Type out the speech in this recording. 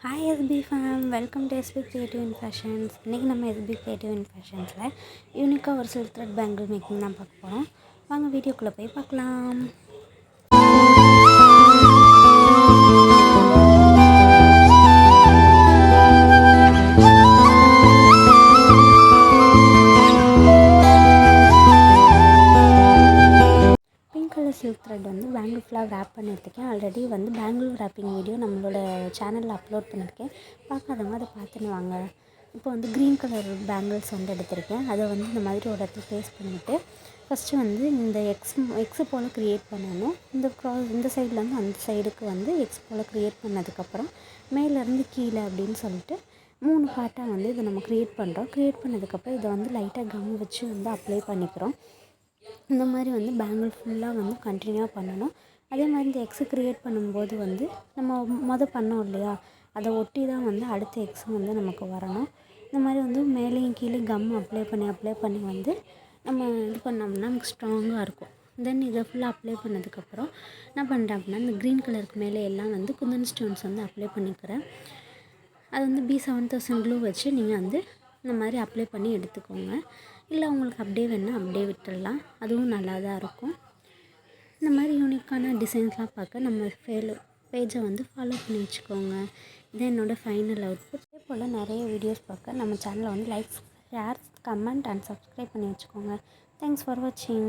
Hi SP fam, welcome to SP creative and fashions. இன்றைக்கி நம்ம SP creative and ஃபேஷன்ஸில் யூனிக்காக ஒரு சில்க் த்ரெட் பேங்கிள் மேக்கிங் தான் பார்க்க போகிறோம். வாங்க வீடியோக்குள்ளே போய் பார்க்கலாம். சில்க் த்ரெட் வந்து பேங்கிள் ஃபுல்லாக ரேப் பண்ணி எடுத்துக்கேன். ஆல்ரெடி வந்து பேங்கிள் ரேப்பிங் வீடியோ நம்மளோட சேனலில் அப்லோட் பண்ணியிருக்கேன். பார்க்காதவங்க அதை பார்த்துன்னு வாங்க. இப்போ வந்து க்ரீன் கலர் பேங்கிள்ஸ் வந்து எடுத்திருக்கேன். அதை வந்து இந்த மாதிரி ஒரு இடத்துல ப்ளேஸ் பண்ணிவிட்டு ஃபஸ்ட்டு வந்து இந்த எக்ஸு போல் க்ரியேட் பண்ணணும். இந்த சைட்லேருந்து அந்த சைடுக்கு வந்து எக்ஸ் போல் க்ரியேட் பண்ணதுக்கப்புறம் மேலேருந்து கீழே அப்படின்னு சொல்லிட்டு 3 பார்ட்டாக வந்து இதை நம்ம க்ரியேட் பண்ணுறோம். க்ரியேட் பண்ணதுக்கப்புறம் இதை வந்து லைட்டாக கம் வச்சு வந்து அப்ளை பண்ணிக்கிறோம். இந்த மாதிரி வந்து பேங்கிள் ஃபுல்லாக வந்து கண்டினியூவாக பண்ணணும். அதே மாதிரி இந்த எக்ஸு க்ரியேட் பண்ணும்போது வந்து நம்ம பண்ணோம் இல்லையா, அதை ஒட்டி தான் வந்து அடுத்த எக்ஸும் வந்து நமக்கு வரணும். இந்த மாதிரி வந்து மேலேயும் கீழே கம் அப்ளை பண்ணி வந்து நம்ம இது பண்ணோம்னா நமக்கு ஸ்ட்ராங்காக இருக்கும். தென் இதை ஃபுல்லாக அப்ளை பண்ணதுக்கப்புறம் என்ன பண்ணுறேன் அப்படின்னா, இந்த க்ரீன் கலருக்கு மேலே எல்லாம் வந்து குந்தன் ஸ்டோன்ஸ் வந்து அப்ளை பண்ணிக்கிறேன். அது வந்து B7000 க்ளூ வச்சு நீங்கள் வந்து இந்த மாதிரி அப்ளை பண்ணி எடுத்துக்கோங்க. இல்லை உங்களுக்கு அப்படியே வேணால் அப்படியே விட்டுடலாம், அதுவும் நல்லா தான் இருக்கும். இந்த மாதிரி யூனிக்கான டிசைன்ஸ்லாம் பார்க்க நம்ம பேஜை வந்து ஃபாலோ பண்ணி வச்சுக்கோங்க. இது என்னோடய ஃபைனல் அவுட்புட். இதே போல் நிறைய வீடியோஸ் பார்க்க நம்ம சேனலை வந்து like, share, comment and subscribe பண்ணி வச்சுக்கோங்க. தேங்க்ஸ் ஃபார் வாட்சிங்.